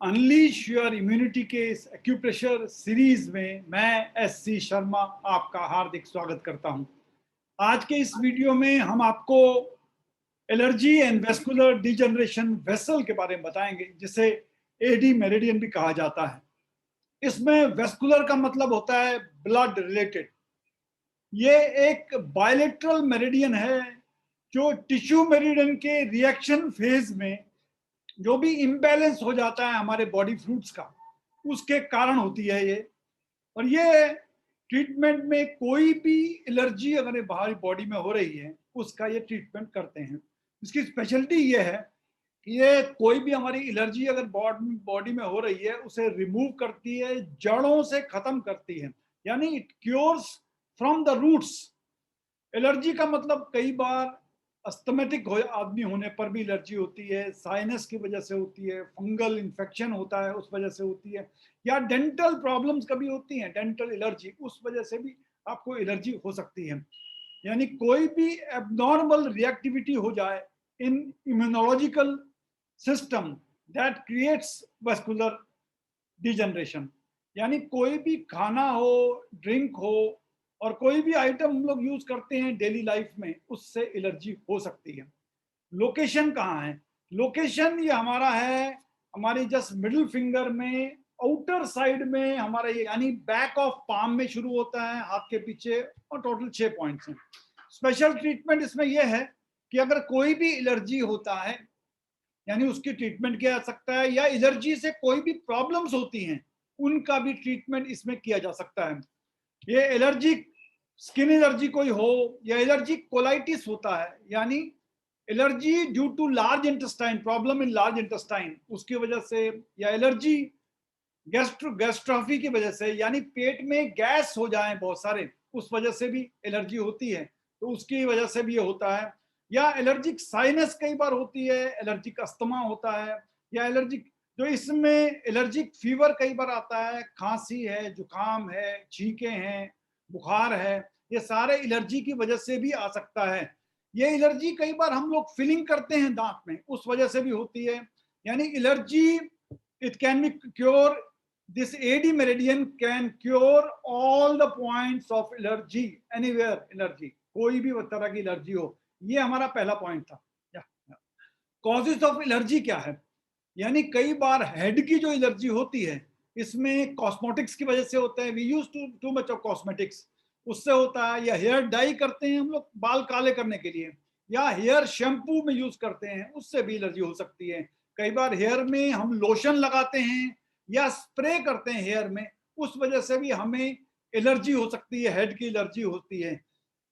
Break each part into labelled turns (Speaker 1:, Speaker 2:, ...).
Speaker 1: Unleash your immunity के इस acupressure series में मैं एससी शर्मा आपका हार्दिक स्वागत करता हूं। आज के इस वीडियो में हम आपको allergy and vascular degeneration vessel के बारे में बताएंगे, जिसे एडी मेरिडियन भी कहा जाता है। इसमें वेस्कुलर का मतलब होता है ब्लड रिलेटेड। ये एक बायलेटरल मेरिडियन है जो टिश्यू मेरिडियन के रिएक्शन फेज में जो भी इम्बैलेंस हो जाता है हमारे बॉडी फ्लूइड्स का, उसके कारण होती है ये। और ये ट्रीटमेंट में कोई भी एलर्जी अगर बाहरी बॉडी में हो रही है उसका ये ट्रीटमेंट करते हैं। इसकी स्पेशलिटी ये है कि ये कोई भी हमारी एलर्जी अगर बॉडी में हो रही है उसे रिमूव करती है, जड़ों से खत्म करती है, यानी it cures from the roots. Allergy का मतलब कई बार अस्थमेटिक आदमी होने पर भी एलर्जी होती है, साइनस की वजह से होती है, फंगल इन्फेक्शन होता है उस वजह से होती है, या डेंटल प्रॉब्लम्स कभी होती हैं, डेंटल एलर्जी, उस वजह से भी आपको एलर्जी हो सकती है। यानी कोई भी एबनॉर्मल रिएक्टिविटी हो जाए in immunological system that creates vascular degeneration. यानी कोई भी खाना हो, ड्रिंक हो, और कोई भी आइटम हम लोग यूज करते हैं डेली लाइफ में, उससे एलर्जी हो सकती है। लोकेशन कहाँ है? लोकेशन ये हमारा है, हमारी जस्ट मिडिल फिंगर में आउटर साइड में हमारा ये, यानी बैक ऑफ पाम में शुरू होता है, हाथ के पीछे, और टोटल 6 पॉइंट्स हैं। स्पेशल ट्रीटमेंट इसमें यह है कि अगर कोई भी एलर्जी होता है, यानी उसकी ट्रीटमेंट किया जा सकता है, या एलर्जी से कोई भी प्रॉब्लम्स होती हैं उनका भी ट्रीटमेंट इसमें किया जा सकता है। ये एलर्जी, स्किन एलर्जी कोई हो, या एलर्जी कोलाइटिस होता है, यानी allergy due to large intestine, problem in large intestine, उसकी वजह से, या एलर्जी गैस्ट्रोफी की वजह से, यानी पेट में गैस हो जाए बहुत सारे, उस वजह से भी एलर्जी होती है, तो उसकी वजह से भी ये होता है। या एलर्जिक साइनस कई बार होती है, एलर्जिक अस्थमा होता है, या एलर्जिक, जो इसमें एलर्जिक फीवर कई बार आता है, खांसी है, जुकाम है, छींके हैं, बुखार है, ये सारे एलर्जी की वजह से भी आ सकता है। ये एलर्जी कई बार हम लोग फिलिंग करते हैं दांत में, उस वजह से भी होती है। यानी allergy, it can be cure, this AD meridian can cure all the points of allergy, anywhere allergy, कोई भी तरह की एलर्जी हो। ये हमारा पहला पॉइंट था। कॉजेज ऑफ एलर्जी क्या है? यानी कई बार हेड की जो एलर्जी होती है, इसमें कॉस्मेटिक्स की वजह से होता है, we use too much of cosmetics, उससे होता है। या हेयर डाई करते हैं हम लोग बाल काले करने के लिए, या हेयर शैम्पू में यूज करते हैं, उससे भी एलर्जी हो सकती है। कई बार हेयर में हम लोशन लगाते हैं या स्प्रे करते हैं हेयर में, उस वजह से भी हमें एलर्जी हो सकती है, हेड की एलर्जी होती है।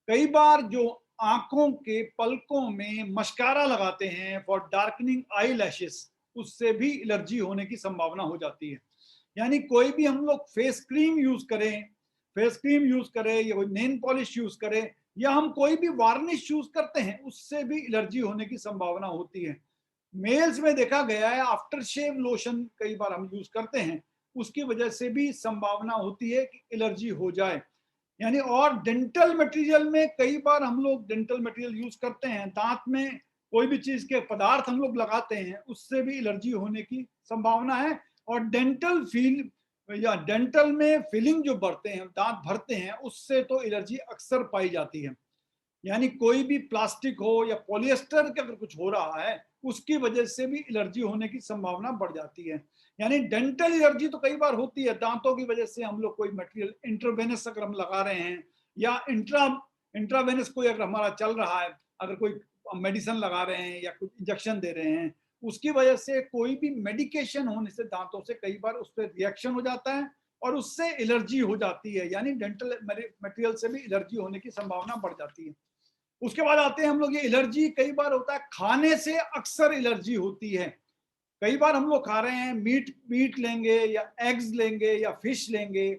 Speaker 1: कई बार जो आंखों के पलकों में मस्कारा लगाते हैं फॉर डार्कनिंग आई लैशेस, उससे भी एलर्जी होने की संभावना हो जाती है। यानी कोई भी हम लोग फेस क्रीम यूज करें, या कोई नेल पॉलिश यूज करें, या हम कोई भी वार्निश यूज करते हैं, उससे भी एलर्जी होने की संभावना होती है। मेल्स में देखा गया है आफ्टर शेव लोशन कई बार हम यूज करते हैं, उसकी वजह से भी संभावना होती है कि एलर्जी हो जाए। यानी, और डेंटल मटेरियल में कई बार हम लोग डेंटल मटेरियल यूज करते हैं, दांत में कोई भी चीज के पदार्थ हम लोग लगाते हैं, उससे भी एलर्जी होने की संभावना है। और डेंटल फील, या डेंटल में फिलिंग जो भरते हैं, दांत भरते हैं, उससे तो एलर्जी अक्सर पाई जाती है। यानी कोई भी प्लास्टिक हो या पॉलिएस्टर का अगर कुछ हो रहा है, उसकी वजह से भी एलर्जी होने की संभावना बढ़ जाती है। यानी डेंटल एलर्जी तो कई बार होती है, दांतों की वजह से हम लोग कोई मटेरियल इंट्रावेनस अगर हम लगा रहे हैं, या इंट्रावेनस कोई अगर हमारा चल रहा है, अगर कोई मेडिसिन लगा रहे हैं या कुछ इंजेक्शन दे रहे हैं, उसकी वजह से कोई भी मेडिकेशन होने से दांतों से कई बार उस पर रिएक्शन हो जाता है और उससे एलर्जी हो जाती है। यानी डेंटल मटेरियल से भी एलर्जी होने की संभावना बढ़ जाती है। उसके बाद आते हैं हम लोग, ये एलर्जी कई बार होता है खाने से, अक्सर एलर्जी होती है। कई बार हम लोग खा रहे हैं, मीट लेंगे या एग्स लेंगे या फिश लेंगे,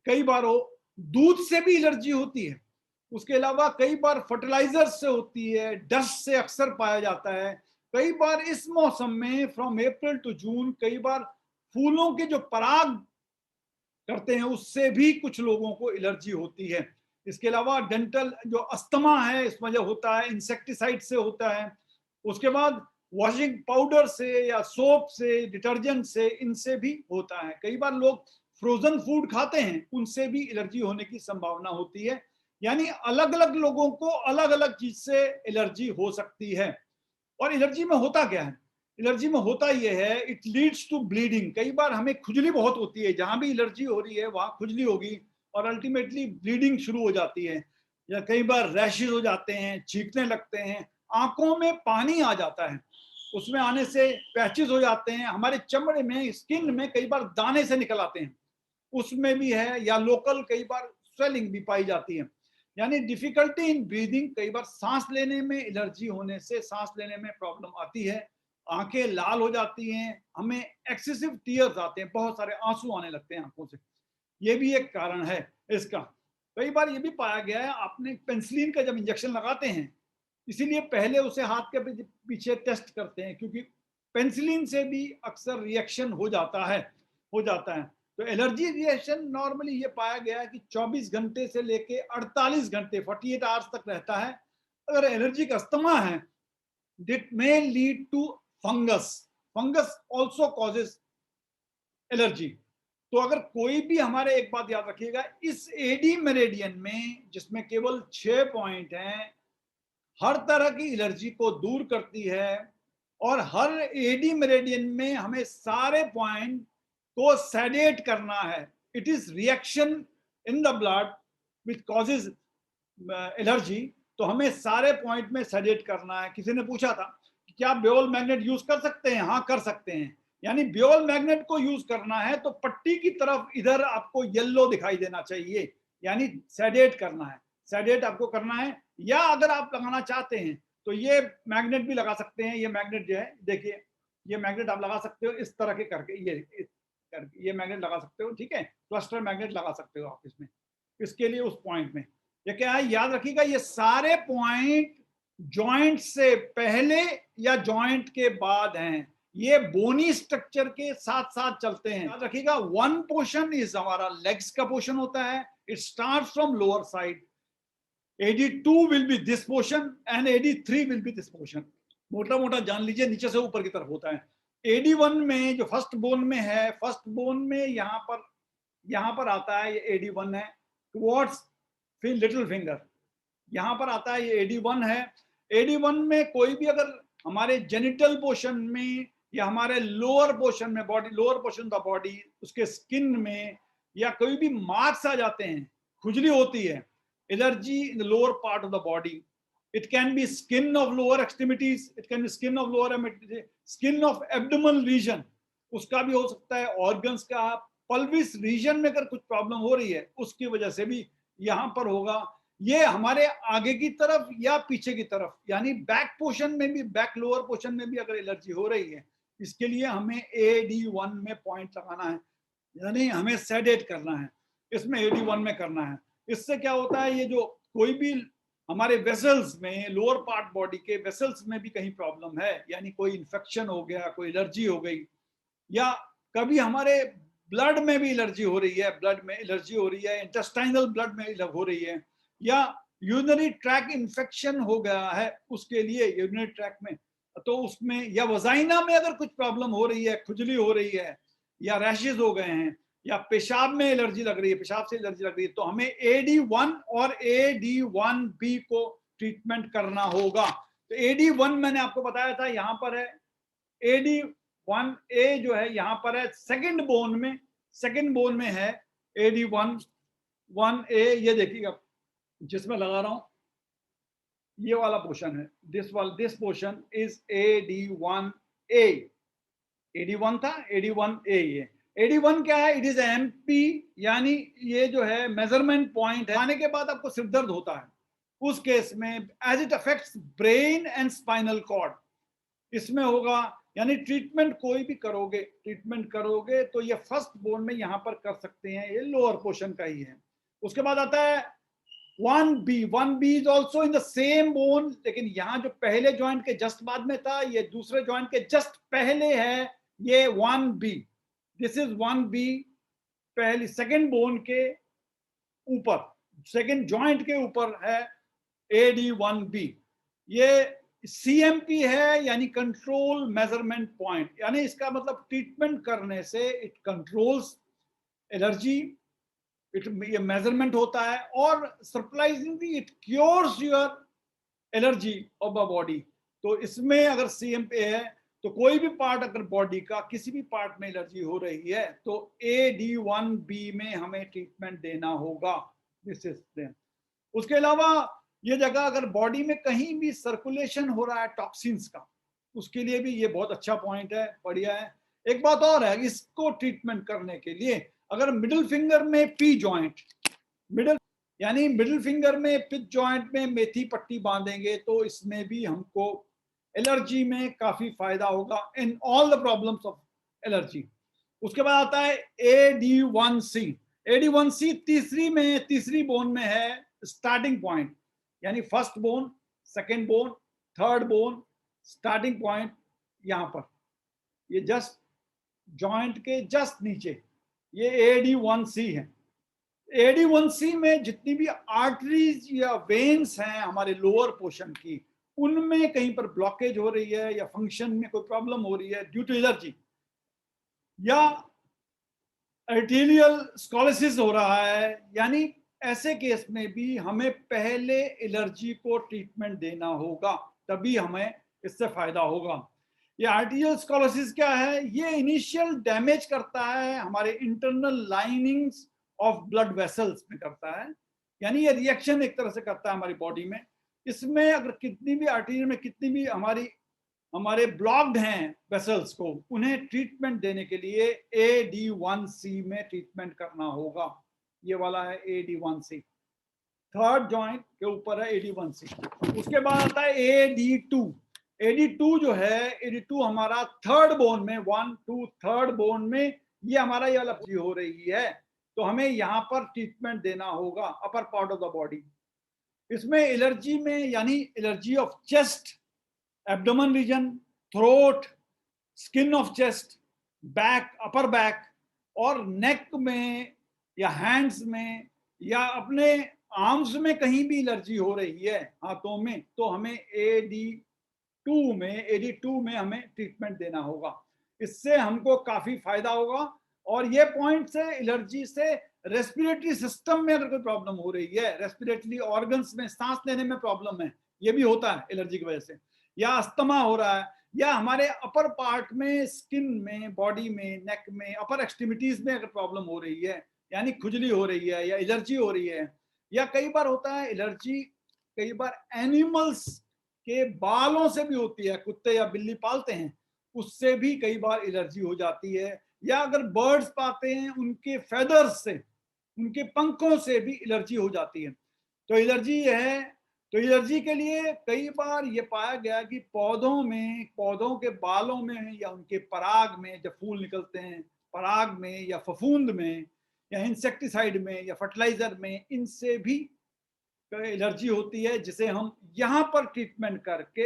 Speaker 1: कई बार हो दूध से भी एलर्जी होती है। उसके अलावा कई बार फर्टिलाइजर से होती है, डस्ट से अक्सर पाया जाता है। कई बार इस मौसम में फ्रॉम अप्रैल टू जून, कई बार फूलों के जो पराग करते हैं, उससे भी कुछ लोगों को एलर्जी होती है। इसके अलावा डेंटल जो अस्थमा है, इस वजह होता है, इंसेक्टिसाइड से होता है। उसके बाद वॉशिंग पाउडर से या सोप से, डिटर्जेंट से, इनसे भी होता है। कई बार लोग फ्रोजन फूड खाते हैं, उनसे भी एलर्जी होने की संभावना होती है। यानी अलग अलग लोगों को अलग अलग चीज से एलर्जी हो सकती है। और एलर्जी में होता क्या है? एलर्जी में होता यह है, इट लीड्स टू ब्लीडिंग। कई बार हमें खुजली बहुत होती है, जहां भी एलर्जी हो रही है वहां खुजली होगी और अल्टीमेटली ब्लीडिंग शुरू हो जाती है। या कई बार रैशेज हो जाते हैं, छींकने लगते हैं, आंखों में पानी आ जाता है, उसमें आने से पैचेस हो जाते हैं, हमारे चमड़े में, स्किन में कई बार दाने से निकल आते हैं, उसमें भी है। या लोकल कई बार स्वेलिंग भी पाई जाती है। यानी डिफिकल्टी इन ब्रीदिंग, कई बार सांस लेने में एलर्जी होने से सांस लेने में प्रॉब्लम आती है, आंखें लाल हो जाती हैं, हमें एक्सेसिव टीयर्स आते हैं, बहुत सारे आंसू आने लगते हैं आंखों से। ये भी एक कारण है इसका। कई बार ये भी पाया गया है, आपने पेंसिलिन का जब इंजेक्शन लगाते हैं, इसीलिए पहले उसे हाथ के पीछे टेस्ट करते हैं, क्योंकि पेंसिलिन से भी अक्सर रिएक्शन हो जाता है। तो एलर्जी रिएक्शन नॉर्मली ये पाया गया है कि 24 घंटे से लेके 48 घंटे 48 आवर्स तक रहता है। अगर एलर्जी का अस्थमा है, it may lead to fungus. Fungus also causes allergy. तो अगर कोई भी, हमारे एक बात याद रखिएगा, इस एडी मेरेडियन में जिसमें केवल 6 पॉइंट हैं, हर तरह की एलर्जी को दूर करती है। और हर एडी मेरेडियन में हमें सारे पॉइंट को सेडेट करना है। It is reaction in the blood which causes allergy. तो हमें सारे पॉइंट में सेडेट करना है। किसी ने पूछा था कि क्या बियोल मैग्नेट यूज कर सकते हैं? हाँ, कर सकते हैं। यानी बियोल मैग्नेट को यूज करना है तो पट्टी की तरफ इधर आपको येलो दिखाई देना चाहिए, यानी सेडेट करना है, सेडेट आपको करना है। या अगर आप लगाना चाहते हैं तो ये मैग्नेट भी लगा सकते हैं। ये मैग्नेट जो है, देखिए, ये मैग्नेट आप लगा सकते हो इस तरह के करके, ये मैग्नेट लगा सकते हो, ठीक है। क्लस्टर मैग्नेट लगा सकते हो आप इसमें, इसके लिए उस पॉइंट में। ये क्या है, याद रखिएगा, ये सारे पॉइंट जॉइंट से पहले या जॉइंट के बाद हैं। ये बोनी स्ट्रक्चर के साथ साथ चलते हैं। याद रखिएगा, वन पोर्शन इज हमारा लेग्स का पोर्शन होता है। It start from lower side. AD2 will be this portion and AD3 will be this portion. मोटा मोटा जान लीजिए, नीचे से ऊपर की तरफ होता है। AD1 में जो फर्स्ट बोन में है, फर्स्ट बोन में यहां पर आता है, ये AD1 है, टुवर्ड्स फिर लिटिल फिंगर, यहां पर आता है, ये AD1 है। AD1 में कोई भी अगर हमारे जेनिटल पोर्शन में या हमारे लोअर पोर्शन में, body lower portion of the body, उसके स्किन में या कोई भी मार्क्स आ जाते हैं, खुजली होती है, allergy in the lower part of the body, it can be skin of lower extremities, it can be skin of lower skin of abdominal region, उसका भी हो सकता है, ऑर्गन्स का, पल्विस रीजन में अगर कुछ प्रॉब्लम हो रही है उसकी वजह से भी यहां पर होगा। ये हमारे आगे की तरफ या पीछे की तरफ, यानी बैक पोर्शन में भी, बैक लोअर पोर्शन में भी अगर एलर्जी हो रही है, इसके लिए हमें AD1 में पॉइंट लगाना है, यानी हमें सेडेट करना है, इसमें AD1 में करना है। इससे क्या होता है, ये जो कोई भी हमारे वेसल्स में, लोअर पार्ट बॉडी के वेसल्स में भी कहीं प्रॉब्लम है, यानी कोई इंफेक्शन हो गया, कोई एलर्जी हो गई, या कभी हमारे ब्लड में भी एलर्जी हो रही है, ब्लड में एलर्जी हो रही है, इंटेस्टाइनल ब्लड में हो रही है, या यूरिनरी ट्रैक इन्फेक्शन हो गया है, उसके लिए यूरिनरी ट्रैक में, तो उसमें, या वजाइना में अगर कुछ प्रॉब्लम हो रही है, खुजली हो रही है, या रैशेज हो गए हैं, या पेशाब में एलर्जी लग रही है, पेशाब से एलर्जी लग रही है, तो हमें AD1 और AD1B को ट्रीटमेंट करना होगा। तो AD1 मैंने आपको बताया था, यहां पर है। AD1A जो है यहां पर है, सेकंड बोन में है AD1A। ये देखिएगा, जिसमें लगा रहा हूं, ये वाला पोर्शन है, this portion is AD1A। AD1 था, AD1A। ये AD1 क्या है? इट इज MP, यानी ये जो है मेजरमेंट पॉइंट है। आने के बाद आपको सिर दर्द होता है, उस केस में as it affects brain and spinal cord, इसमें होगा। यानी ट्रीटमेंट ट्रीटमेंट करोगे तो ये फर्स्ट बोन में यहां पर कर सकते हैं, ये लोअर पोर्शन का ही है। उसके बाद आता है 1B is also in the same bone, लेकिन यहां जो पहले ज्वाइंट के जस्ट बाद में था, ये दूसरे ज्वाइंट के जस्ट पहले है, ये 1B। दिस इज 1B, पहली सेकंड बोन के ऊपर, सेकंड ज्वाइंट के ऊपर है AD1B। ये CMP है यानी कंट्रोल मेजरमेंट पॉइंट, यानी इसका मतलब ट्रीटमेंट करने से इट कंट्रोल्स एलर्जी, ये मेजरमेंट होता है, और surprisingly it cures your allergy of the body. तो इसमें अगर CMP है तो कोई भी पार्ट अगर बॉडी का किसी भी पार्ट में एलर्जी हो रही है तो AD1B में हमें ट्रीटमेंट देना होगा। दिस इज, उसके अलावा ये जगह अगर बॉडी में कहीं भी सर्कुलेशन हो रहा है टॉक्सिन्स का, उसके लिए भी ये बहुत अच्छा पॉइंट है, बढ़िया है। एक बात और है, इसको ट्रीटमेंट करने के लिए अगर मिडिल फिंगर में पी जॉइंट, मिडिल यानी मिडिल फिंगर में पिच जॉइंट में मेथी पट्टी बांधेंगे तो इसमें भी हमको एलर्जी में काफी फायदा होगा in all the problems of allergy. उसके बाद आता है AD1C। AD1C तीसरी बोन में है स्टार्टिंग पॉइंट, यानी first bone, second bone, third bone, starting point यहां पर, ये जस्ट जॉइंट के जस्ट नीचे ये AD1C है। AD1C में जितनी भी आर्टरीज या वेन्स हैं हमारे लोअर पोर्शन की, उनमें कहीं पर ब्लॉकेज हो रही है या फंक्शन में कोई प्रॉब्लम हो रही है ड्यू टू एलर्जी, या आर्टेरियल स्कोलिसिस हो रहा है, यानी ऐसे केस में भी हमें पहले एलर्जी को ट्रीटमेंट देना होगा, तभी हमें इससे फायदा होगा। ये आर्टेरियल स्कोलिसिस क्या है? ये इनिशियल डैमेज करता है हमारे internal linings of blood vessels में करता है, यानी ये रिएक्शन एक तरह से करता है हमारी बॉडी में। इसमें अगर कितनी भी आर्टेरियल में कितनी भी हमारे ब्लॉक्ड हैं वेसल्स को, उन्हें ट्रीटमेंट देने के लिए AD1C में ट्रीटमेंट करना होगा। ये वाला है AD1C, थर्ड जॉइंट के ऊपर है AD1C। उसके बाद आता है AD2। AD2 जो है, AD2 हमारा थर्ड बोन में, 1 2 थर्ड बोन में ये हमारा ये एलर्जी हो रही है, तो हमें यहाँ पर ट्रीटमेंट देना होगा upper part of the body. इसमें एलर्जी में यानी allergy of chest, abdomen region, throat, skin of chest, back, upper back, और नेक में या हैंड्स में या अपने आर्म्स में कहीं भी एलर्जी हो रही है हाथों में, तो हमें AD2 में हमें ट्रीटमेंट देना होगा। इससे हमको काफी फायदा होगा। और ये पॉइंट से एलर्जी से रेस्पिरेटरी सिस्टम में अगर कोई प्रॉब्लम हो रही है, रेस्पिरेटरी ऑर्गन्स में सांस लेने में प्रॉब्लम है, ये भी होता है एलर्जी की वजह से, या अस्थमा हो रहा है, या हमारे अपर पार्ट में, स्किन में, बॉडी में, नेक में, अपर एक्सट्रीमिटीज में अगर प्रॉब्लम हो रही है, यानी खुजली हो रही है या एलर्जी हो रही है, या कई बार होता है एलर्जी, कई बार एनिमल्स के बालों से भी होती है, कुत्ते या बिल्ली पालते हैं उससे भी कई बार एलर्जी हो जाती है, या अगर बर्ड्स पाते हैं उनके फेदर्स से, उनके पंखों से भी एलर्जी हो जाती है। तो एलर्जी है, तो एलर्जी के लिए कई बार ये पाया गया कि पौधों में, पौधों के बालों में या उनके पराग में, जब फूल निकलते हैं पराग में या फफूंद में या इंसेक्टिसाइड में या फर्टिलाइजर में, इनसे भी एलर्जी होती है, जिसे हम यहाँ पर ट्रीटमेंट करके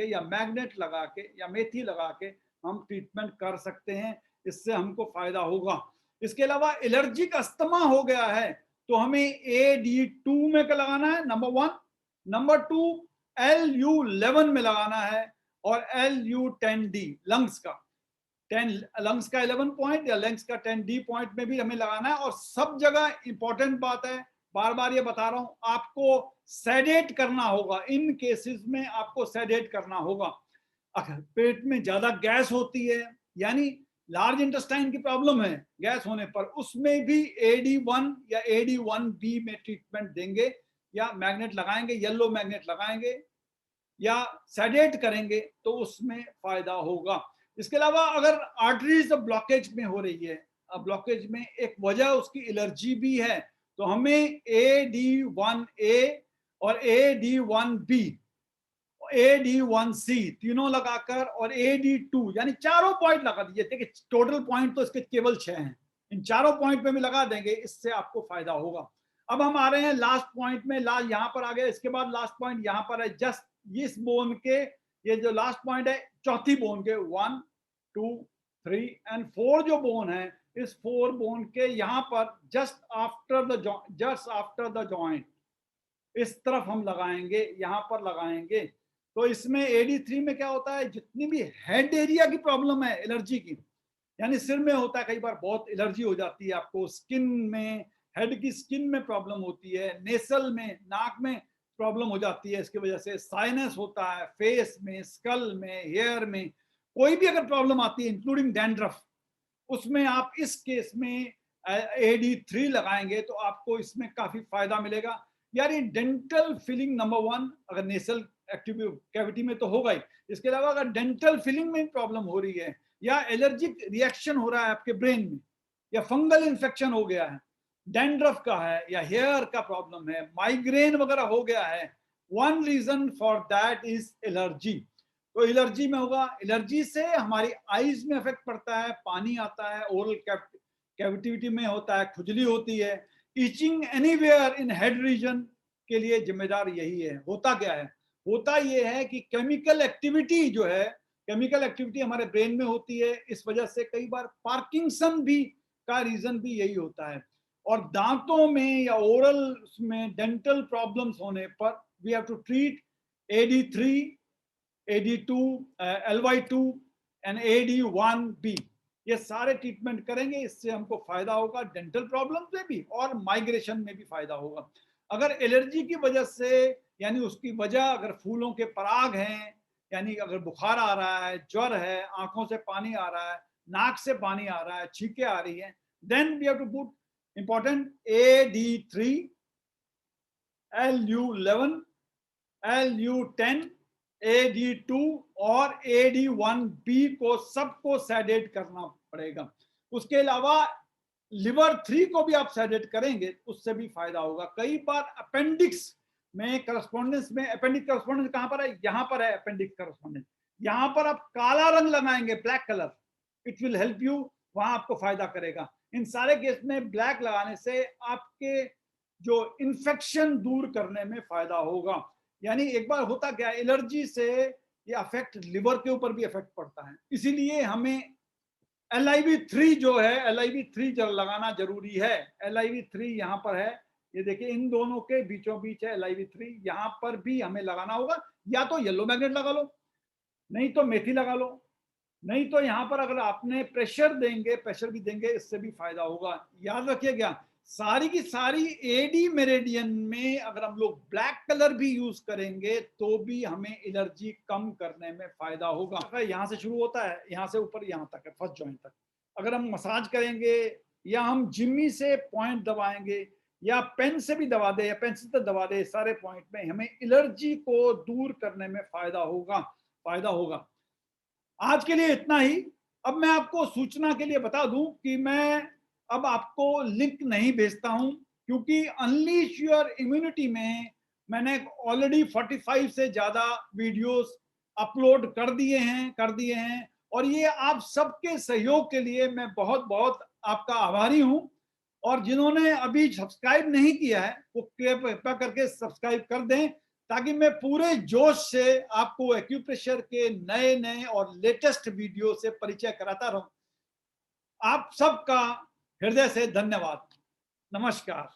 Speaker 1: या मैग्नेट लगा के या मेथी लगा के हम ट्रीटमेंट कर सकते हैं, इससे हमको फायदा होगा। इसके अलावा एलर्जिक अस्थमा हो गया है तो हमें AD2 में क्या लगाना है, नंबर 1, नंबर 2 LU11 में लगाना है, और LU10D लंग्स का 11 पॉइंट या लंग्स का 10D पॉइंट में भी हमें लगाना है। और सब जगह इंपॉर्टेंट बात है, बार बार ये बता रहा हूं, आपको सेडेट करना होगा, इन केसेस में आपको सेडेट करना होगा। अगर पेट में ज्यादा गैस होती है, यानी लार्ज इंटेस्टाइन की प्रॉब्लम है गैस होने पर, उसमें भी AD1 या AD1B में ट्रीटमेंट देंगे, या मैग्नेट लगाएंगे, येलो मैग्नेट लगाएंगे या सेडेट करेंगे, तो उसमें फायदा होगा। इसके अलावा अगर आर्टरीज ब्लॉकेज में हो रही है, ब्लॉकेज में एक वजह उसकी एलर्जी भी है, तो हमें AD1A और AD1B, AD1C तीनों लगाकर, और AD2 यानी चारों पॉइंट लगा दीजिए। देखिए टोटल पॉइंट तो इसके केवल 6 हैं, इन चारों पॉइंट पे भी लगा देंगे, इससे आपको फायदा होगा। अब हम आ रहे हैं लास्ट पॉइंट में, लास्ट यहाँ पर आ गए। इसके बाद लास्ट पॉइंट यहाँ पर है, जस्ट इस बोन के, ये जो लास्ट पॉइंट है चौथी बोन के, 1 2 3 एंड 4 जो बोन है, इस 4 बोन के यहाँ पर जस्ट आफ्टर द जॉइंट, इस तरफ हम लगाएंगे, यहाँ पर लगाएंगे। तो इसमें AD3 में क्या होता है, जितनी भी हेड एरिया की प्रॉब्लम है एलर्जी की, यानी सिर में होता है, कई बार बहुत एलर्जी हो जाती है आपको, स्किन में, हेड की स्किन में प्रॉब्लम होती है, नेसल में, नाक में प्रॉब्लम हो जाती है इसकी वजह से, साइनस होता है, फेस में, स्कल में, हेयर में, कोई भी अगर प्रॉब्लम आती है इंक्लूडिंग डैंड्रफ, उसमें आप इस केस में AD3 लगाएंगे तो आपको इसमें काफी फायदा मिलेगा। यार ये डेंटल फिलिंग नंबर 1, अगर नेसल कैविटी में तो होगा ही, इसके अलावा अगर डेंटल फिलिंग में प्रॉब्लम हो रही है, या एलर्जिक रिएक्शन हो रहा है आपके ब्रेन में, या फंगल इन्फेक्शन हो गया है, डैंड्रफ का है, या हेयर का प्रॉब्लम है, माइग्रेन वगैरह हो गया है, one reason for that is allergy. तो एलर्जी में होगा, एलर्जी से हमारी आईज में इफेक्ट पड़ता है, पानी आता है, ओरल कैविटी में होता है, खुजली होती है, itching anywhere in head region के लिए जिम्मेदार यही है। होता क्या है, होता यह है कि केमिकल एक्टिविटी जो है, केमिकल एक्टिविटी हमारे ब्रेन में होती है, इस वजह से कई बार पार्किंसन भी का रीजन भी यही होता है। और दांतों में या ओरल में डेंटल प्रॉब्लम्स होने पर we have to treat AD3, AD2, LY2 and AD1B, ये सारे ट्रीटमेंट करेंगे, इससे हमको फायदा होगा, डेंटल प्रॉब्लम में भी और माइग्रेशन में भी फायदा होगा। अगर एलर्जी की वजह से, यानी उसकी वजह अगर फूलों के पराग हैं, यानी अगर बुखार आ रहा है, ज्वर है, आंखों से पानी आ रहा है, नाक से पानी आ रहा है, छींके आ रही हैं, then we have to put important AD3, LU11, LU10, AD2 और AD1B को सबको सेडेट करना पड़ेगा। उसके अलावा लिवर 3 को भी आप सेडेट करेंगे, उससे भी फायदा होगा। कई बार अपेंडिक्स में करस्पॉन्डेंस में, अपेंडिक्स करस्पॉन्डेंस कहां पर है, यहां पर है अपेंडिक्स करस्पॉन्डेंस, यहां पर आप काला रंग लगाएंगे, black colour, it will help you, वहां आपको फायदा करेगा। इन सारे केस में ब्लैक लगाने से आपके जो इन्फेक्शन दूर करने में फायदा होगा। यानी एक बार होता क्या, एलर्जी से ये अफेक्ट लिवर के ऊपर भी इफेक्ट पड़ता है, इसीलिए हमें LIV3 जो है, LIV3 लगाना जरूरी है। LIV3 यहाँ पर है, ये देखिए इन दोनों के बीचों बीच है LIV3, यहाँ पर भी हमें लगाना होगा। या तो येलो मैग्नेट लगा लो, नहीं तो मेथी लगा लो, नहीं तो यहाँ पर अगर आपने प्रेशर देंगे, प्रेशर भी देंगे, इससे भी फायदा होगा। याद रखिएगा, सारी की सारी एडी मेरिडियन में अगर हम लोग ब्लैक कलर भी यूज करेंगे तो भी हमें एलर्जी कम करने में फायदा होगा। यहाँ से शुरू होता है, यहाँ से ऊपर यहाँ तक है, फर्स्ट जॉइंट तक। अगर हम मसाज करेंगे या हम जिम्मी से पॉइंट दबाएंगे या पेन से भी दबा दे या पेंसिल से दबा दे, सारे पॉइंट में हमें एलर्जी को दूर करने में फायदा होगा। आज के लिए इतना ही। अब मैं आपको सूचना के लिए बता दूं कि मैं अब आपको लिंक नहीं भेजता हूं, क्योंकि अनलीश योर इम्यूनिटी में मैंने ऑलरेडी 45 से ज्यादा वीडियोस अपलोड कर दिए हैं। और ये आप सबके सहयोग के लिए मैं बहुत बहुत आपका आभारी हूं। और जिन्होंने अभी सब्सक्राइब नहीं किया है वो कृपया करके सब्सक्राइब कर दें, ताकि मैं पूरे जोश से आपको एक्यूप्रेशर के नए नए और लेटेस्ट वीडियो से परिचय कराता रहूं। आप सबका हृदय से धन्यवाद। नमस्कार।